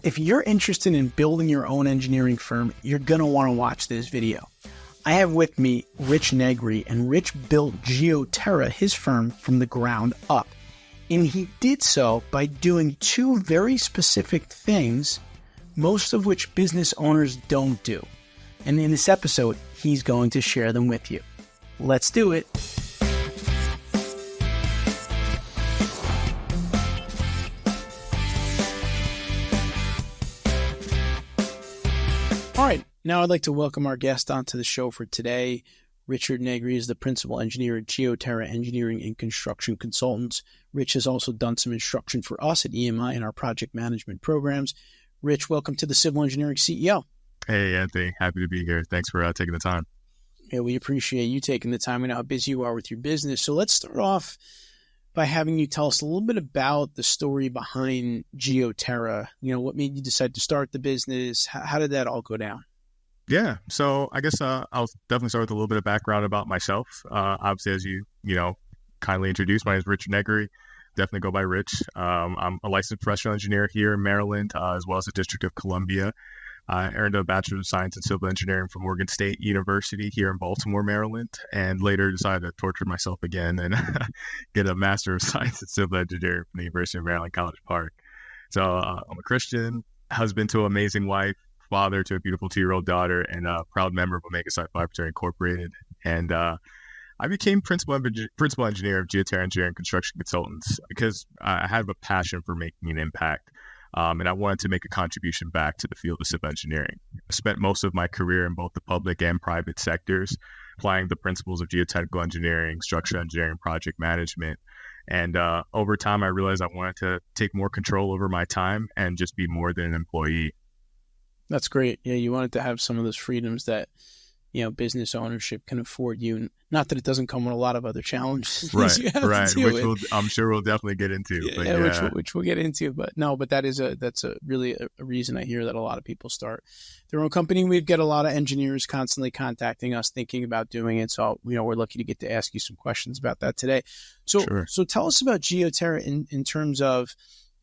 If you're interested in building your own engineering firm, you're going to want to watch this video. I have with me Rich Negri, and Rich built Geoterra, his firm, from the ground up. And he did so by doing two very specific things, most of which business owners don't do. And in this episode, he's going to share them with you. Let's do it. All right, now I'd like to welcome our guest onto the show for today. Richard Negri is the principal engineer at Geoterra Engineering and Construction Consultants. Rich has also done some instruction for us at EMI in our project management programs. Rich, welcome to the Civil Engineering CEO. Hey, Anthony. Happy to be here. Thanks for taking the time. Yeah, we appreciate you taking the time. We know how busy you are with your business. So let's start off by having you tell us a little bit about the story behind Geoterra. You know, what made you decide to start the business? How did that all go down? Yeah, so I guess I'll definitely start with a little bit of background about myself. Obviously, as you kindly introduced, my name is Richard Negri. Definitely go by Rich. I'm a licensed professional engineer here in Maryland, as well as the District of Columbia. I earned a Bachelor of Science in Civil Engineering from Morgan State University here in Baltimore, Maryland, and later decided to torture myself again and get a Master of Science in Civil Engineering from the University of Maryland, College Park. So I'm a Christian, husband to an amazing wife, father to a beautiful 2-year-old daughter, and a proud member of Omega Psi Phi Fraternity Incorporated. And I became principal engineer of Geoterra Engineering and Construction Consultants because I have a passion for making an impact. And I wanted to make a contribution back to the field of civil engineering. I spent most of my career in both the public and private sectors, applying the principles of geotechnical engineering, structural engineering, project management. And over time, I realized I wanted to take more control over my time and just be more than an employee. That's great. Yeah, you wanted to have some of those freedoms that, business ownership can afford you. Not that it doesn't come with a lot of other challenges. Right. Which I'm sure we'll definitely get into. Which we'll get into. But that's really a reason I hear that a lot of people start their own company. We get a lot of engineers constantly contacting us, thinking about doing it. So, we're lucky to get to ask you some questions about that today. So, Sure. So tell us about Geoterra in terms of,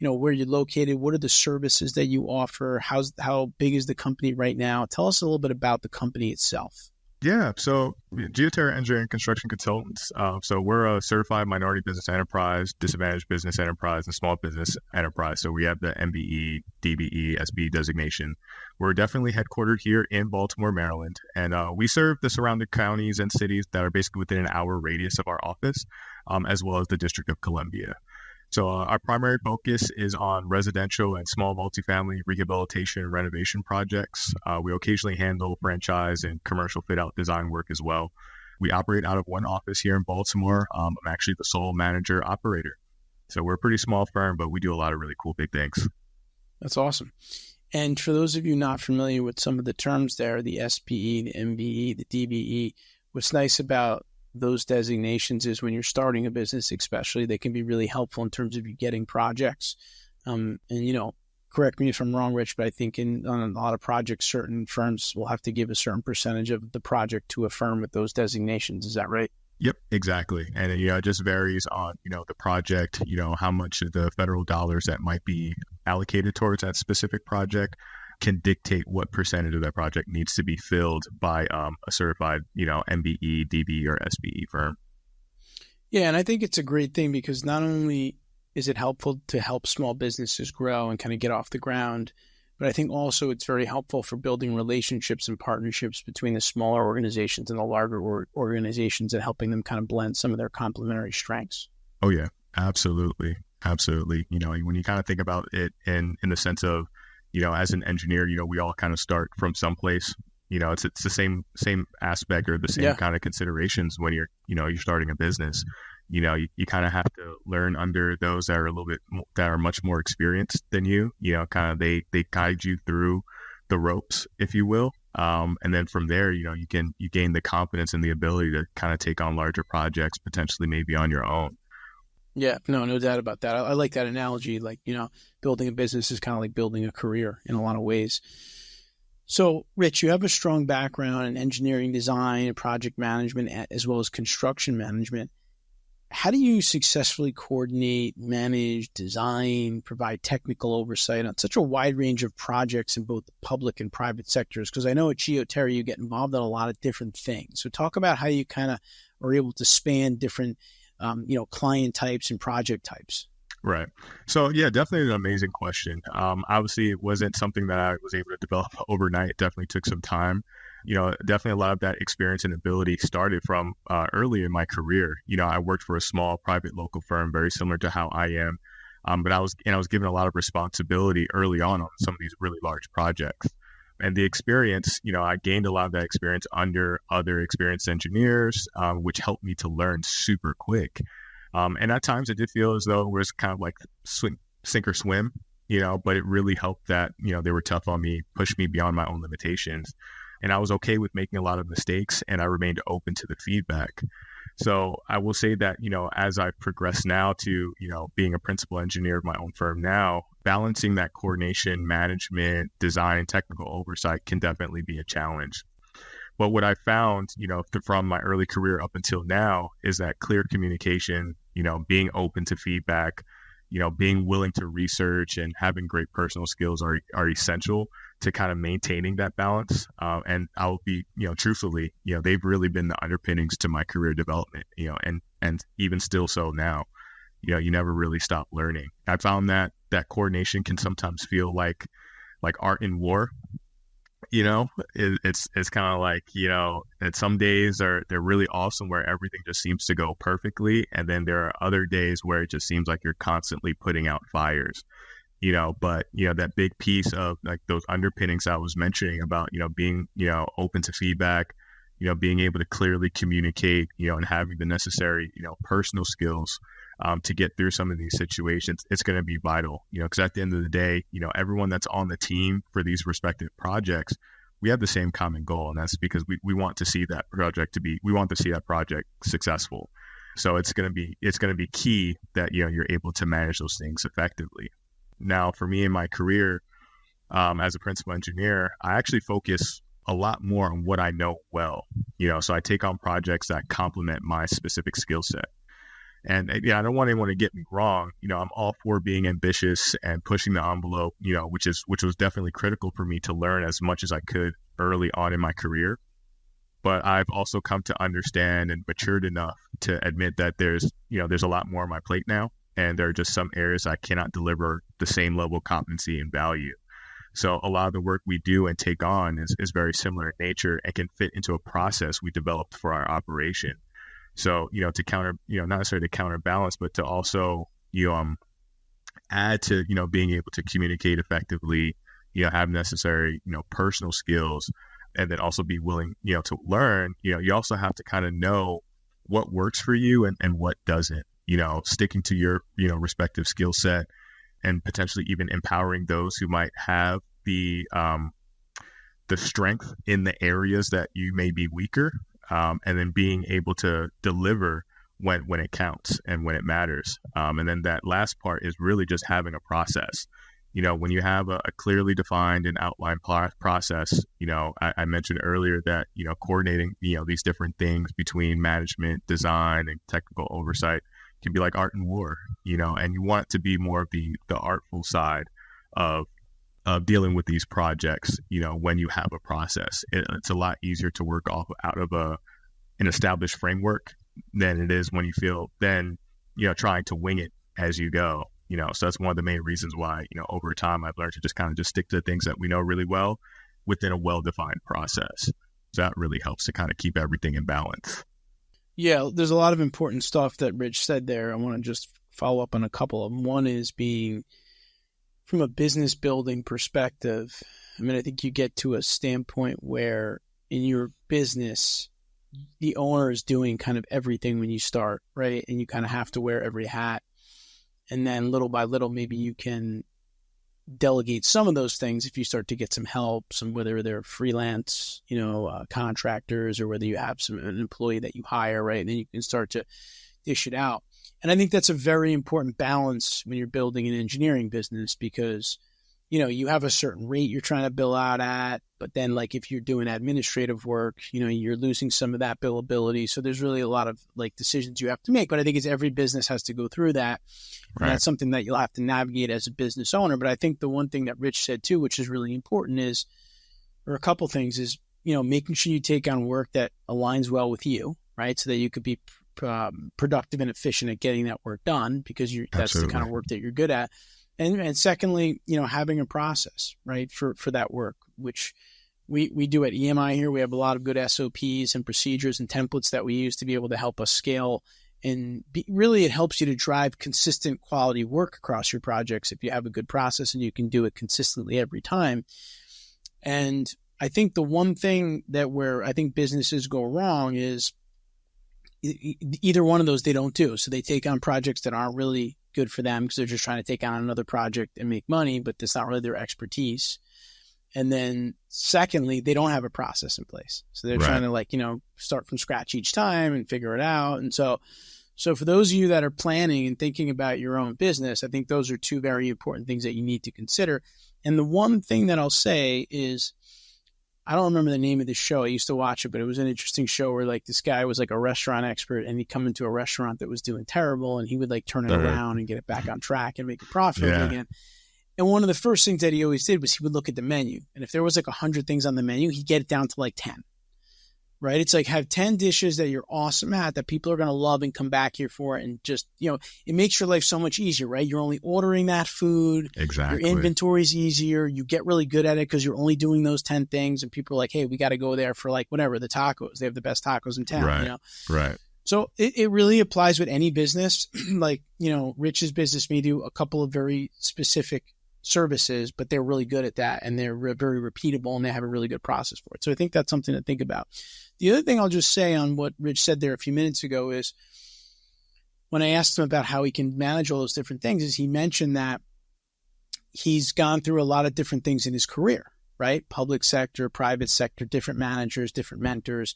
where you're located. What are the services that you offer? How big is the company right now? Tell us a little bit about the company itself. Yeah, so Geoterra Engineering and Construction Consultants. So we're a certified minority business enterprise, disadvantaged business enterprise, and small business enterprise. So we have the MBE, DBE, SBE designation. We're definitely headquartered here in Baltimore, Maryland, and we serve the surrounding counties and cities that are basically within an hour radius of our office, as well as the District of Columbia. So our primary focus is on residential and small multifamily rehabilitation and renovation projects. We occasionally handle franchise and commercial fit-out design work as well. We operate out of one office here in Baltimore. I'm actually the sole manager operator. So we're a pretty small firm, but we do a lot of really cool big things. That's awesome. And for those of you not familiar with some of the terms there, the SPE, the MBE, the DBE, what's nice about those designations is when you're starting a business, especially, they can be really helpful in terms of you getting projects. And, correct me if I'm wrong, Rich, but I think on a lot of projects, certain firms will have to give a certain percentage of the project to a firm with those designations. Is that right? Yep, exactly. And, it just varies on, the project, how much of the federal dollars that might be allocated towards that specific project can dictate what percentage of that project needs to be filled by a certified, MBE, DB, or SBE firm. Yeah, and I think it's a great thing because not only is it helpful to help small businesses grow and kind of get off the ground, but I think also it's very helpful for building relationships and partnerships between the smaller organizations and the larger organizations and helping them kind of blend some of their complementary strengths. Oh, yeah, absolutely. Absolutely. When you kind of think about it in the sense of, as an engineer, we all kind of start from someplace. It's the same aspect or the same kind of considerations when you're starting a business. You kind of have to learn under those that are that are much more experienced than you. Kind of they guide you through the ropes, if you will. And then from there, you gain the confidence and the ability to kind of take on larger projects, potentially maybe on your own. Yeah, no doubt about that. I like that analogy. Like, building a business is kind of like building a career in a lot of ways. So, Rich, you have a strong background in engineering design and project management, as well as construction management. how do you successfully coordinate, manage, design, provide technical oversight on such a wide range of projects in both the public and private sectors? Because I know at Geoterra you get involved in a lot of different things. So talk about how you kind of are able to span different, client types and project types. Right. So yeah, definitely an amazing question. Obviously, it wasn't something that I was able to develop overnight. It definitely took some time. Definitely a lot of that experience and ability started from early in my career. I worked for a small private local firm, very similar to how I am. But I was given a lot of responsibility early on some of these really large projects. And the experience, I gained a lot of that experience under other experienced engineers, which helped me to learn super quick. And at times it did feel as though it was kind of like sink or swim, but it really helped that, they were tough on me, pushed me beyond my own limitations. And I was okay with making a lot of mistakes, and I remained open to the feedback. So I will say that, as I progress now to, being a principal engineer of my own firm now, balancing that coordination, management, design, and technical oversight can definitely be a challenge. But what I found, from my early career up until now is that clear communication, being open to feedback, being willing to research and having great personal skills are essential to kind of maintaining that balance. And I'll be, truthfully, they've really been the underpinnings to my career development, and even still so now, you never really stop learning. I found that coordination can sometimes feel like art in war. It's kind of like, that some days they're really awesome where everything just seems to go perfectly. And then there are other days where it just seems like you're constantly putting out fires, but, that big piece of like those underpinnings I was mentioning about, being, open to feedback, being able to clearly communicate, and having the necessary, personal skills to get through some of these situations, it's going to be vital, because at the end of the day, everyone that's on the team for these respective projects, we have the same common goal. And that's because we want to see that project successful. So it's going to be key that, you're able to manage those things effectively. Now, for me in my career, as a principal engineer, I actually focus a lot more on what I know well, so I take on projects that complement my specific skill set. And I don't want anyone to get me wrong. I'm all for being ambitious and pushing the envelope, which was definitely critical for me to learn as much as I could early on in my career. But I've also come to understand and matured enough to admit that there's a lot more on my plate now. And there are just some areas I cannot deliver the same level of competency and value. So a lot of the work we do and take on is very similar in nature and can fit into a process we developed for our operation. So, to counter, not necessarily to counterbalance, but to also, add to, being able to communicate effectively, have necessary, personal skills, and then also be willing, to learn, you also have to kind of know what works for you and what doesn't, sticking to your, respective skill set and potentially even empowering those who might have the strength in the areas that you may be weaker. And then being able to deliver when it counts and when it matters. And then that last part is really just having a process. When you have a clearly defined and outlined process, I mentioned earlier that, coordinating, these different things between management, design, and technical oversight can be like art and war, and you want it to be more of the artful side of dealing with these projects, when you have a process. It's a lot easier to work out of an established framework than it is when you feel then, trying to wing it as you go, so that's one of the main reasons why, over time I've learned to just stick to things that we know really well within a well-defined process. So that really helps to kind of keep everything in balance. Yeah, there's a lot of important stuff that Rich said there. I want to just follow up on a couple of them. One is being, from a business building perspective, I think you get to a standpoint where in your business, the owner is doing kind of everything when you start, right? And you kind of have to wear every hat. And then little by little, maybe you can delegate some of those things if you start to get some help, whether they're freelance, contractors, or whether you have an employee that you hire, right? And then you can start to dish it out. And I think that's a very important balance when you're building an engineering business, because you have a certain rate you're trying to bill out at, but then like if you're doing administrative work, you're losing some of that billability. So there's really a lot of like decisions you have to make, but I think it's every business has to go through that. And that's something that you'll have to navigate as a business owner. But I think the one thing that Rich said too, which is really important or a couple things is, making sure you take on work that aligns well with you, right? So that you could be productive and efficient at getting that work done because that's the kind of work that you're good at. And secondly, having a process, right, for that work, which we do at EMI here. We have a lot of good SOPs and procedures and templates that we use to be able to help us scale. And really, it helps you to drive consistent quality work across your projects if you have a good process and you can do it consistently every time. And I think the one thing where I think businesses go wrong is either one of those they don't do. So they take on projects that aren't really good for them because they're just trying to take on another project and make money, but that's not really their expertise. And then secondly, they don't have a process in place. So they're trying to start from scratch each time and figure it out. And so for those of you that are planning and thinking about your own business, I think those are two very important things that you need to consider. And the one thing that I'll say is, I don't remember the name of this show. I used to watch it, but it was an interesting show where like this guy was like a restaurant expert and he'd come into a restaurant that was doing terrible and he would like turn it around and get it back on track and make it profitable again. And one of the first things that he always did was he would look at the menu. And if there was like 100 things on the menu, he'd get it down to like 10, right? It's like have 10 dishes that you're awesome at that people are going to love and come back here for. And just, it makes your life so much easier, right? You're only ordering that food. Exactly. Your inventory is easier. You get really good at it because you're only doing those 10 things. And people are like, hey, we got to go there for like whatever, the tacos. They have the best tacos in town, Right. So it really applies with any business. Like, Rich's business may do a couple of very specific services, but they're really good at that and they're very repeatable and they have a really good process for it. So I think that's something to think about. The other thing I'll just say on what Rich said there a few minutes ago is when I asked him about how he can manage all those different things is he mentioned that he's gone through a lot of different things in his career, right? Public sector, private sector, different managers, different mentors.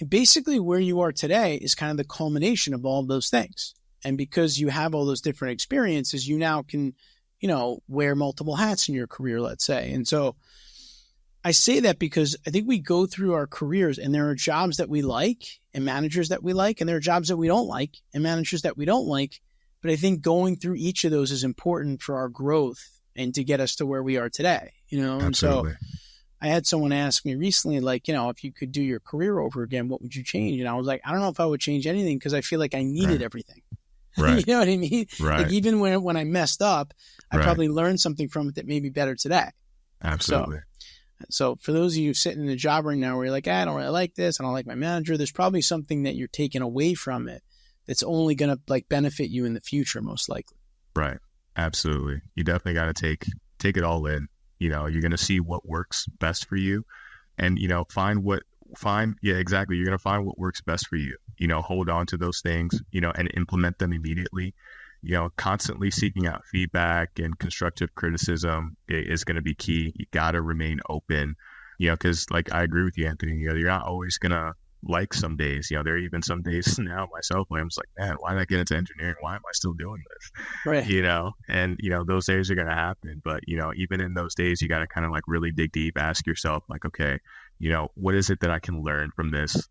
And basically where you are today is kind of the culmination of all of those things. And because you have all those different experiences, you now can wear multiple hats in your career, let's say. And so I say that because I think we go through our careers and there are jobs that we like and managers that we like, and there are jobs that we don't like and managers that we don't like. But I think going through each of those is important for our growth and to get us to where we are today, Absolutely. And so I had someone ask me recently, like, if you could do your career over again, what would you change? And I was like, I don't know if I would change anything because I feel like I needed everything. Right. You know what I mean? Right. Like even when I messed up, I probably learned something from it that made me better today. Absolutely. So for those of you sitting in a job right now where you're like, I don't really like this, I don't like my manager, there's probably something that you're taking away from it that's only going to like benefit you in the future, most likely. Right. Absolutely. You definitely got to take it all in. You're going to see what works best for you and, exactly. You're going to find what works best for you, hold on to those things, and implement them immediately. Constantly seeking out feedback and constructive criticism is going to be key. You got to remain open, because like I agree with you, Anthony, you're not always going to like some days, there are even some days now myself where I'm just like, man, why did I get into engineering? Why am I still doing this? Right. And, those days are going to happen. But, even in those days, you got to kind of like really dig deep, ask yourself like, okay, what is it that I can learn from this?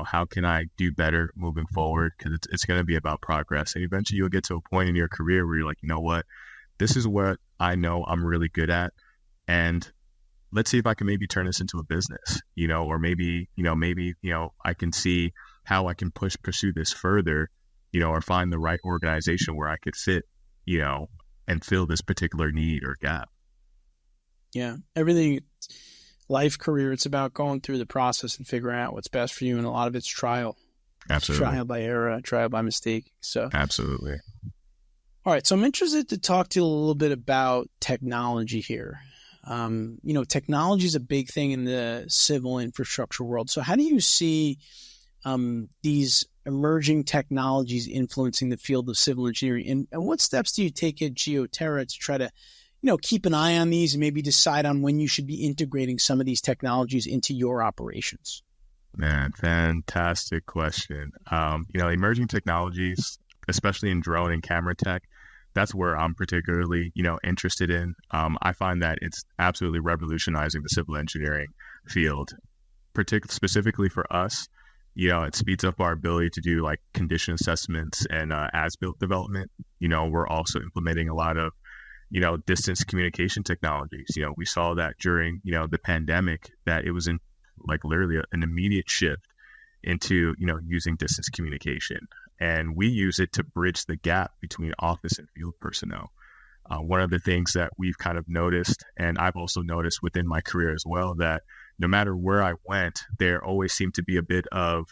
How can I do better moving forward? Because it's going to be about progress. And eventually you'll get to a point in your career where you're like, you know what? This is what I know I'm really good at. And let's see if I can maybe turn this into a business, or maybe I can see how I can pursue this further, or find the right organization where I could fit, and fill this particular need or gap. Yeah. Everything, life, career, it's about going through the process and figuring out what's best for you. And a lot of it's trial. Absolutely. Trial by error, trial by mistake. So absolutely. All right. So I'm interested to talk to you a little bit about technology here. Technology is a big thing in the civil infrastructure world. So how do you see these emerging technologies influencing the field of civil engineering? And what steps do you take at Geoterra to try to keep an eye on these and maybe decide on when you should be integrating some of these technologies into your operations? Man, fantastic question. Emerging technologies, especially in drone and camera tech, that's where I'm particularly, interested in. I find that it's absolutely revolutionizing the civil engineering field, specifically for us. It speeds up our ability to do like condition assessments and as-built development. We're also implementing a lot of, distance communication technologies. We saw that during, the pandemic, that it was in like literally an immediate shift into, using distance communication. And we use it to bridge the gap between office and field personnel. One of the things that we've kind of noticed, and I've also noticed within my career as well, that no matter where I went, there always seemed to be a bit of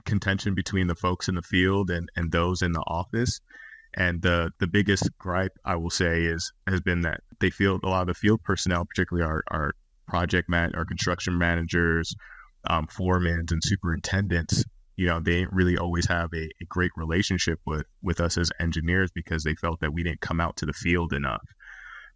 contention between the folks in the field and those in the office. And the biggest gripe, I will say, has been that they feel a lot of the field personnel, particularly our our construction managers, foremen and superintendents, they didn't really always have a great relationship with us as engineers because they felt that we didn't come out to the field enough.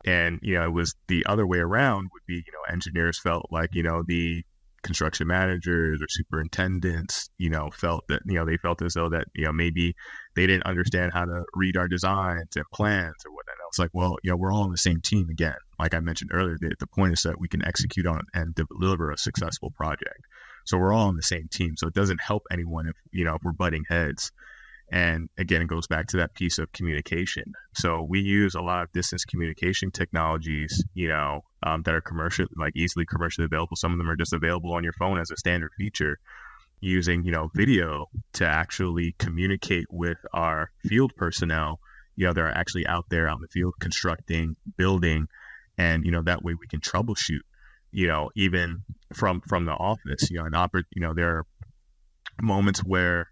And, it was the other way around would be, engineers felt like, the construction managers or superintendents, felt that, they felt as though that, maybe they didn't understand how to read our designs and plans or whatnot. I was like, well, we're all on the same team again. Like I mentioned earlier, the point is that we can execute on and deliver a successful project. So we're all on the same team. So it doesn't help anyone if, if we're butting heads. And again, it goes back to that piece of communication. So we use a lot of distance communication technologies, that are easily commercially available. Some of them are just available on your phone as a standard feature, using, video to actually communicate with our field personnel, that are actually out there in the field constructing, building, and, that way we can troubleshoot, even from the office, there are moments where,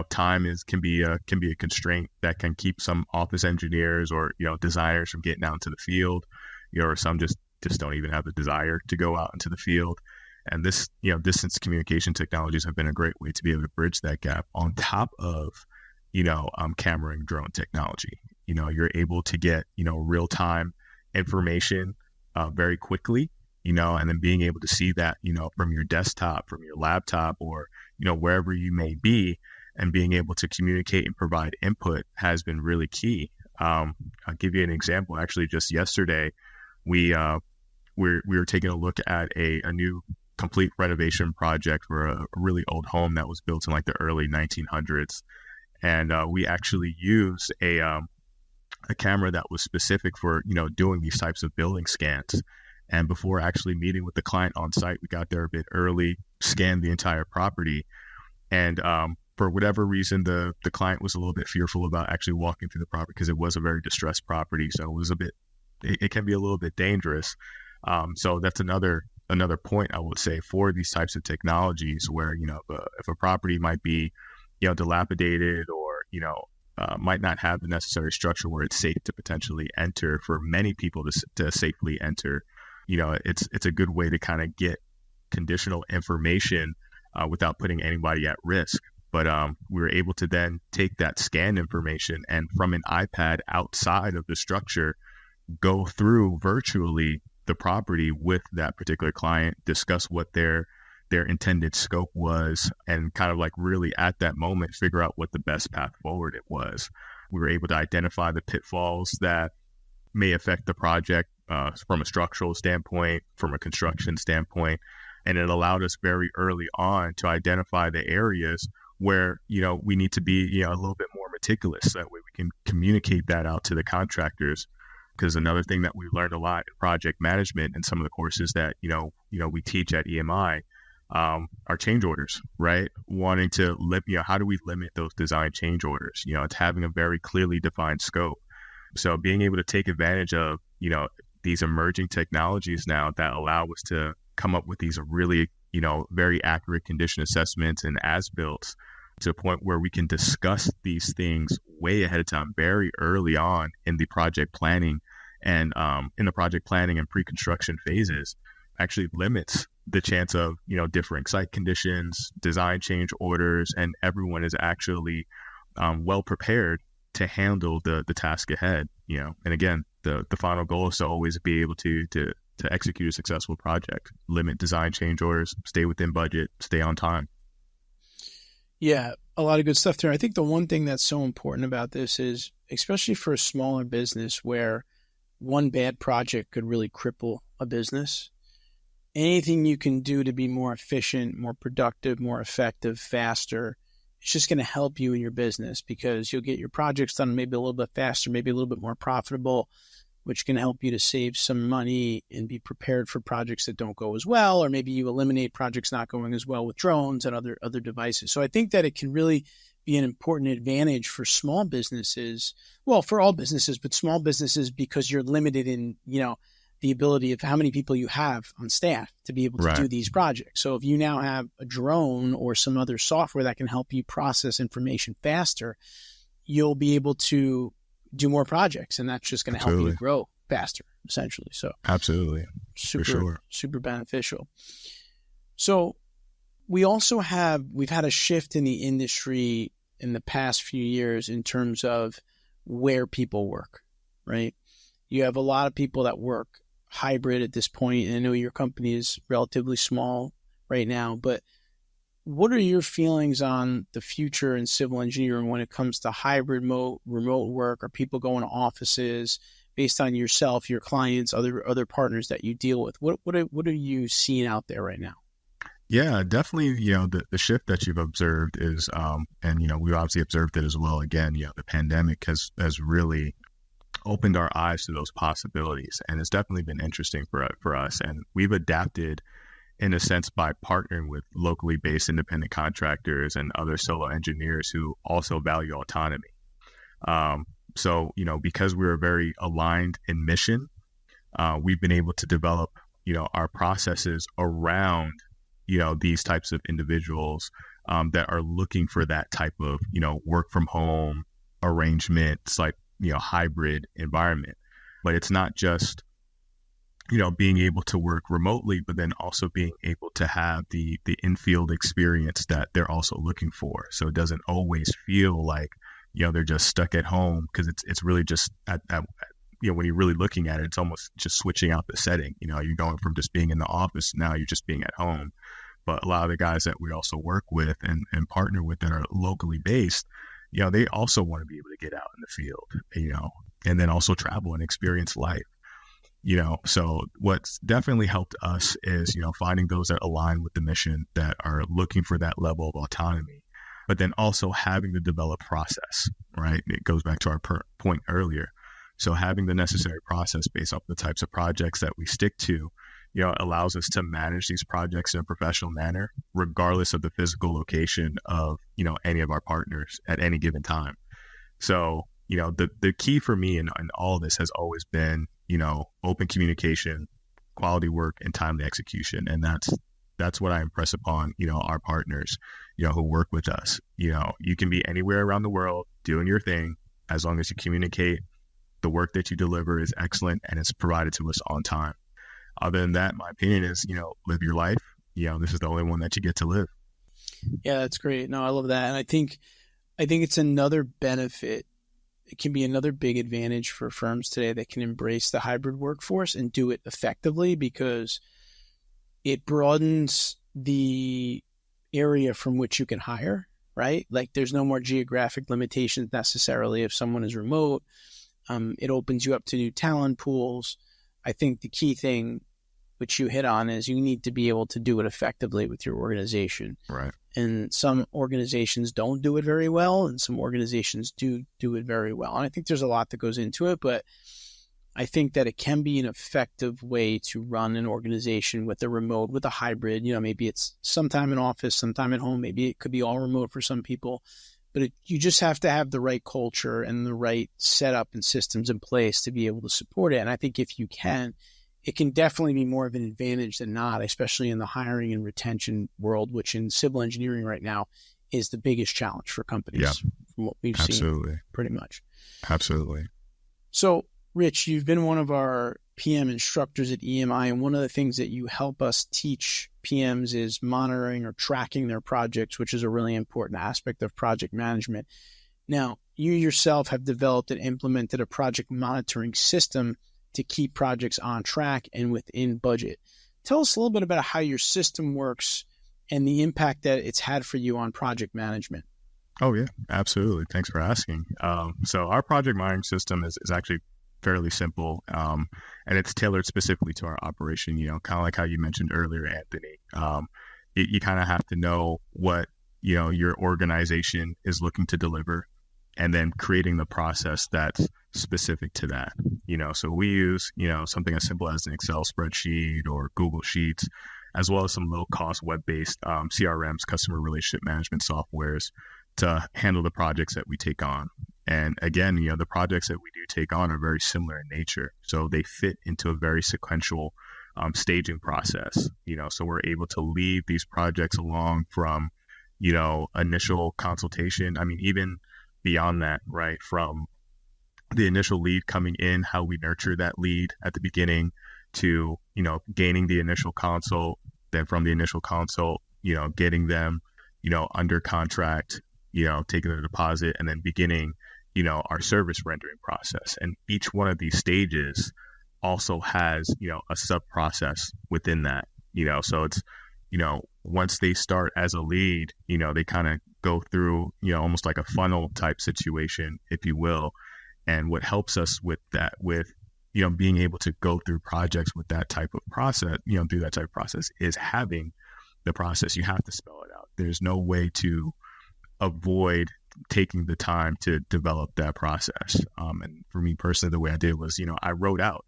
time can be a constraint that can keep some office engineers or, designers from getting out into the field, or some just don't even have the desire to go out into the field. And this, distance communication technologies have been a great way to be able to bridge that gap on top of, camera and drone technology. You're able to get, real-time information very quickly, and then being able to see that, from your desktop, from your laptop, or, wherever you may be, and being able to communicate and provide input has been really key. I'll give you an example. Actually, just yesterday, we were taking a look at a new complete renovation project for a really old home that was built in like the early 1900s. And we actually used a camera that was specific for, doing these types of building scans. And before actually meeting with the client on site, we got there a bit early, scanned the entire property. And for whatever reason, the client was a little bit fearful about actually walking through the property because it was a very distressed property. So it was it can be a little bit dangerous. So that's another point I would say for these types of technologies where, if a property might be, dilapidated or, might not have the necessary structure where it's safe to potentially enter for many people to safely enter, it's a good way to kind of get conditional information without putting anybody at risk. But we were able to then take that scan information and from an iPad outside of the structure, go through virtually the property with that particular client, discuss what their intended scope was, and kind of like really at that moment figure out what the best path forward it was. We were able to identify the pitfalls that may affect the project from a structural standpoint, from a construction standpoint, and it allowed us very early on to identify the areas where, we need to be, a little bit more meticulous. That way we can communicate that out to the contractors. Because another thing that we've learned a lot in project management and some of the courses that, we teach at EMI are change orders, right? Wanting to how do we limit those design change orders? It's having a very clearly defined scope. So being able to take advantage of, these emerging technologies now that allow us to come up with these really, very accurate condition assessments and as-builts to a point where we can discuss these things way ahead of time, very early on in the project planning and pre-construction phases, actually limits the chance of, differing site conditions, design change orders, and everyone is actually well prepared to handle the task ahead, and again, the final goal is to always be able to execute a successful project, limit design change orders, stay within budget, stay on time. Yeah, a lot of good stuff there. I think the one thing that's so important about this is especially for a smaller business where one bad project could really cripple a business. Anything you can do to be more efficient, more productive, more effective, faster, it's just going to help you in your business because you'll get your projects done maybe a little bit faster, maybe a little bit more profitable, which can help you to save some money and be prepared for projects that don't go as well, or maybe you eliminate projects not going as well with drones and other devices. So I think that it can really be an important advantage for small businesses, well, for all businesses, but small businesses because you're limited in, the ability of how many people you have on staff to be able to do these projects. So if you now have a drone or some other software that can help you process information faster, you'll be able to do more projects, and that's just going to help you grow faster, essentially. So absolutely, super beneficial. So we've had a shift in the industry in the past few years in terms of where people work, right? You have a lot of people that work hybrid at this point, and I know your company is relatively small right now, but what are your feelings on the future in civil engineering when it comes to hybrid remote work? Are people going to offices based on yourself, your clients, other partners that you deal with? What are you seeing out there right now? Yeah, definitely. The shift that you've observed is, and we obviously observed it as well. Again, the pandemic has really opened our eyes to those possibilities, and it's definitely been interesting for us. And we've adapted in a sense by partnering with locally based independent contractors and other solo engineers who also value autonomy. So because we're very aligned in mission, we've been able to develop our processes around these types of individuals that are looking for that type of work from home arrangements, like hybrid environment. But it's not just being able to work remotely, but then also being able to have the in-field experience that they're also looking for. So it doesn't always feel like they're just stuck at home, because it's really just at when you're really looking at it, it's almost just switching out the setting. You're going from just being in the office, now you're just being at home. But a lot of the guys that we also work with and partner with that are locally based, they also want to be able to get out in the field, and then also travel and experience life, So what's definitely helped us is, finding those that align with the mission, that are looking for that level of autonomy, but then also having the developed process, right? It goes back to our point earlier. So having the necessary process based off the types of projects that we stick to, allows us to manage these projects in a professional manner, regardless of the physical location of, any of our partners at any given time. So, the key for me in all this has always been, open communication, quality work, and timely execution. And that's what I impress upon, our partners, who work with us. You can be anywhere around the world doing your thing, as long as you communicate, the work that you deliver is excellent and it's provided to us on time. Other than that, my opinion is, live your life. This is the only one that you get to live. Yeah, that's great. No, I love that. And I think it's another benefit. It can be another big advantage for firms today that can embrace the hybrid workforce and do it effectively, because it broadens the area from which you can hire, right? Like there's no more geographic limitations necessarily if someone is remote. It opens you up to new talent pools. I think the key thing, which you hit on, is you need to be able to do it effectively with your organization. Right. And some organizations don't do it very well, and some organizations do it very well. And I think there's a lot that goes into it, but I think that it can be an effective way to run an organization with a remote, with a hybrid. Maybe it's sometime in office, sometime at home. Maybe it could be all remote for some people. But you just have to have the right culture and the right setup and systems in place to be able to support it. And I think if you can, it can definitely be more of an advantage than not, especially in the hiring and retention world, which in civil engineering right now is the biggest challenge for companies from what we've seen pretty much. Absolutely. So, Rich, you've been one of our PM instructors at EMI, and one of the things that you help us teach PMs is monitoring or tracking their projects, which is a really important aspect of project management. Now, you yourself have developed and implemented a project monitoring system to keep projects on track and within budget. Tell us a little bit about how your system works and the impact that it's had for you on project management. Oh yeah, absolutely. Thanks for asking. So our project monitoring system is actually fairly simple, and it's tailored specifically to our operation. Kind of like how you mentioned earlier, Anthony. You kind of have to know what your organization is looking to deliver, and then creating the process that's specific to that. So we use something as simple as an Excel spreadsheet or Google Sheets, as well as some low cost web based CRMs, customer relationship management softwares, to handle the projects that we take on. And again, the projects that we do take on are very similar in nature. So they fit into a very sequential staging process, so we're able to lead these projects along from, initial consultation. I mean, even beyond that, right? From the initial lead coming in, how we nurture that lead at the beginning to, gaining the initial consult, then from the initial consult, getting them, under contract, taking the deposit, and then beginning, our service rendering process. And each one of these stages also has, a sub process within that, so it's, once they start as a lead, they kind of go through, almost like a funnel type situation, if you will. And what helps us with that, with, being able to go through projects with that type of process, through that type of process, is having the process. You have to spell it out. There's no way to avoid taking the time to develop that process. And for me personally, the way I did was, I wrote out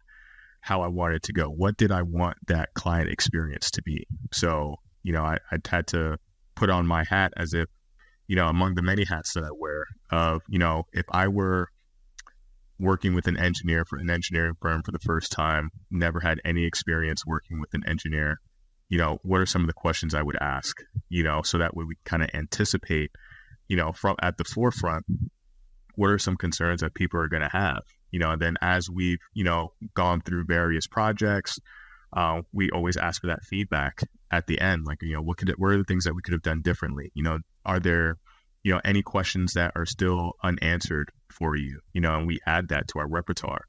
how I wanted it to go. What did I want that client experience to be? So, I had to put on my hat as if, among the many hats that I wear of, if I were working with an engineer for an engineering firm for the first time, never had any experience working with an engineer, what are some of the questions I would ask, so that way we kind of anticipate, from at the forefront, what are some concerns that people are going to have, and then as we've, gone through various projects, we always ask for that feedback at the end, like, what are the things that we could have done differently? Are there, any questions that are still unanswered for you, and we add that to our repertoire,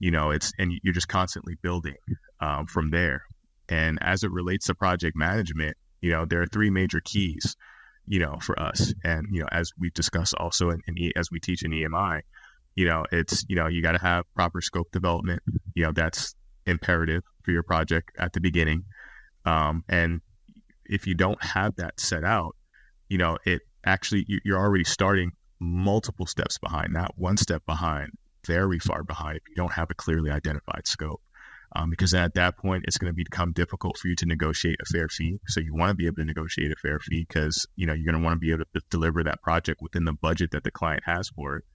and you're just constantly building from there. And as it relates to project management, there are three major keys, for us. And, as we've discussed also as we teach in EMI, it's, you got to have proper scope development, that's imperative for your project at the beginning. And if you don't have that set out, it actually, you're already starting multiple steps behind, not one step behind, very far behind, if you don't have a clearly identified scope. Because at that point, it's going to become difficult for you to negotiate a fair fee. So you want to be able to negotiate a fair fee because, you're going to want to be able to deliver that project within the budget that the client has for it.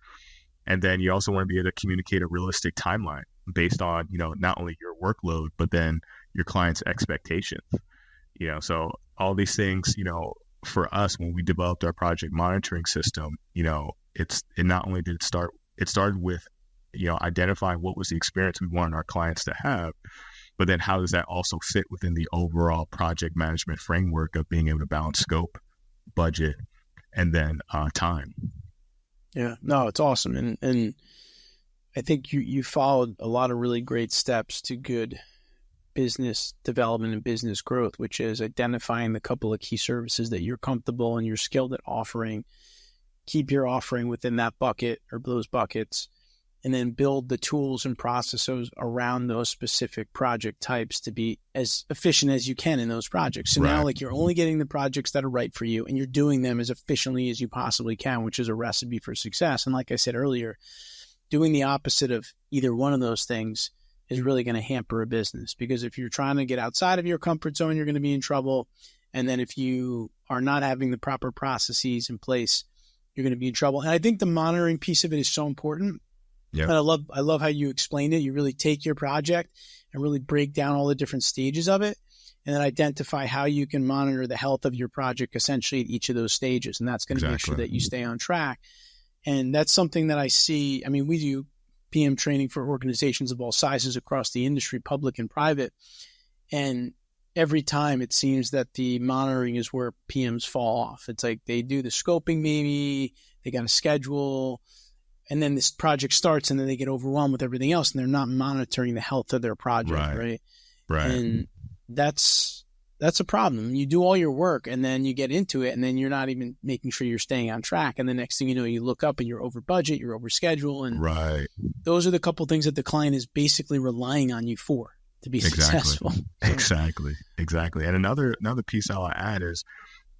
And then you also want to be able to communicate a realistic timeline based on, not only your workload, but then your client's expectations. So all these things, for us, when we developed our project monitoring system, it not only did it started with, identifying what was the experience we wanted our clients to have, but then how does that also fit within the overall project management framework of being able to balance scope, budget, and then time. Yeah, no, it's awesome. And I think you followed a lot of really great steps to good business development and business growth, which is identifying the couple of key services that you're comfortable and you're skilled at offering, keep your offering within that bucket or those buckets, and then build the tools and processes around those specific project types to be as efficient as you can in those projects. So now, like, you're only getting the projects that are right for you and you're doing them as efficiently as you possibly can, which is a recipe for success. And like I said earlier, doing the opposite of either one of those things is really going to hamper a business, because if you're trying to get outside of your comfort zone, you're going to be in trouble. And then if you are not having the proper processes in place, you're going to be in trouble. And I think the monitoring piece of it is so important. Yeah. And I love how you explained it. You really take your project and really break down all the different stages of it, and then identify how you can monitor the health of your project essentially at each of those stages. And that's going to make sure that you stay on track. And that's something that I see. I mean, we do PM training for organizations of all sizes across the industry, public and private. And every time it seems that the monitoring is where PMs fall off. It's like they do the scoping, maybe they got a schedule, and then this project starts and then they get overwhelmed with everything else and they're not monitoring the health of their project. Right. Right. And that's that's a problem. You do all your work and then you get into it and then you're not even making sure you're staying on track. And the next thing you know, you look up and you're over budget, you're over schedule. And right. Those are the couple things that the client is basically relying on you for to be successful. Exactly. And another piece I'll add is,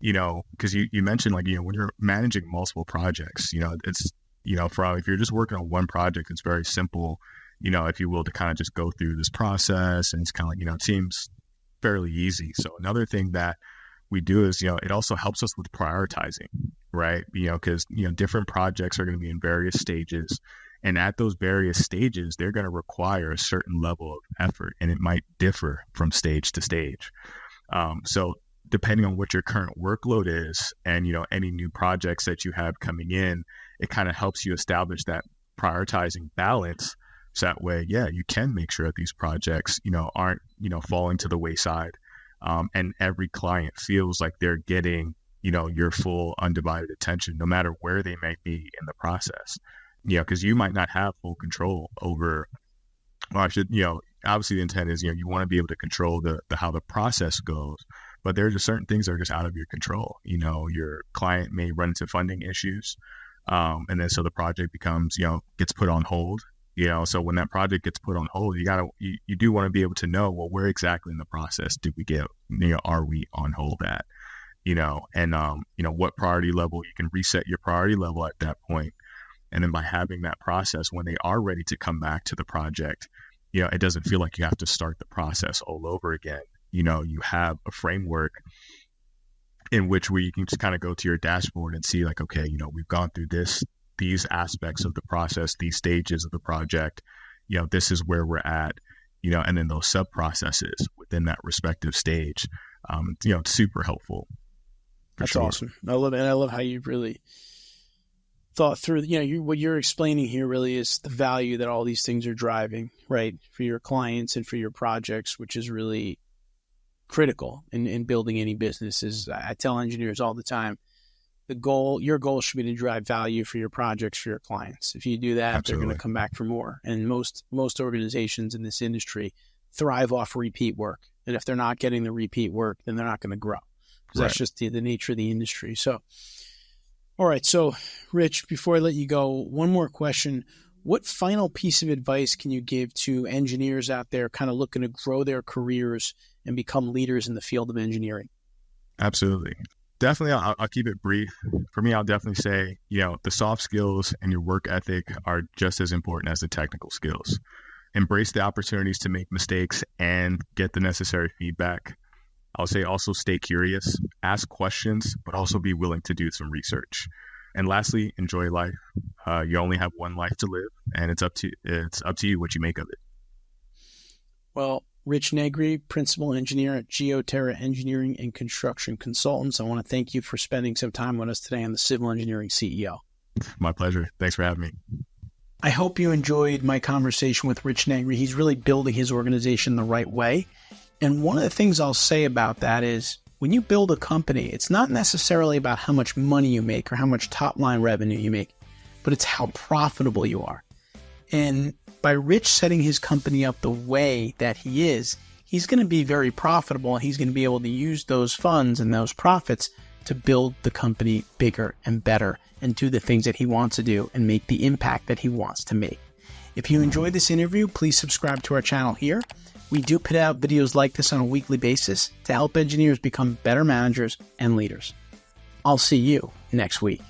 because you mentioned when you're managing multiple projects, it's, if you're just working on one project, it's very simple, if you will, to kind of just go through this process, and it's kind of it seems fairly easy. So another thing that we do is, it also helps us with prioritizing, right? Because, different projects are going to be in various stages, and at those various stages, they're going to require a certain level of effort, and it might differ from stage to stage. So depending on what your current workload is and, any new projects that you have coming in, it kind of helps you establish that prioritizing balance. So that way, you can make sure that these projects, aren't, falling to the wayside. And every client feels like they're getting, your full undivided attention, no matter where they may be in the process. Because you might not have full control over, obviously the intent is, you want to be able to control the how the process goes. But there are just certain things that are just out of your control. Your client may run into funding issues. And then so the project becomes, gets put on hold. So when that project gets put on hold, you do want to be able to know, well, where exactly in the process did we get, are we on hold at, and, what priority level. You can reset your priority level at that point. And then by having that process, when they are ready to come back to the project, it doesn't feel like you have to start the process all over again. You have a framework in which you can just kind of go to your dashboard and see like, okay, we've gone through these aspects of the process, these stages of the project, this is where we're at, and then those sub processes within that respective stage, it's super helpful. That's awesome. I love it. And I love how you really thought through, what you're explaining here really is the value that all these things are driving, right? For your clients and for your projects, which is really critical in building any business. Is I tell engineers all the time, your goal should be to drive value for your projects, for your clients. If you do that, Absolutely. They're going to come back for more. And most organizations in this industry thrive off repeat work. And if they're not getting the repeat work, then they're not going to grow, because that's just the nature of the industry. So, all right. So Rich, before I let you go, one more question. What final piece of advice can you give to engineers out there kind of looking to grow their careers and become leaders in the field of engineering? Absolutely. Definitely, I'll keep it brief. For me, I'll definitely say, the soft skills and your work ethic are just as important as the technical skills. Embrace the opportunities to make mistakes and get the necessary feedback. I'll say also stay curious, ask questions, but also be willing to do some research. And lastly, enjoy life. You only have one life to live, and it's up to you what you make of it. Well, Rich Negri, Principal Engineer at Geoterra Engineering and Construction Consultants, I want to thank you for spending some time with us today on the Civil Engineering CEO. My pleasure. Thanks for having me. I hope you enjoyed my conversation with Rich Negri. He's really building his organization the right way. And one of the things I'll say about that is when you build a company, it's not necessarily about how much money you make or how much top-line revenue you make, but it's how profitable you are. And by Rich setting his company up the way that he is, he's going to be very profitable, and he's going to be able to use those funds and those profits to build the company bigger and better and do the things that he wants to do and make the impact that he wants to make. If you enjoyed this interview, please subscribe to our channel here. We do put out videos like this on a weekly basis to help engineers become better managers and leaders. I'll see you next week.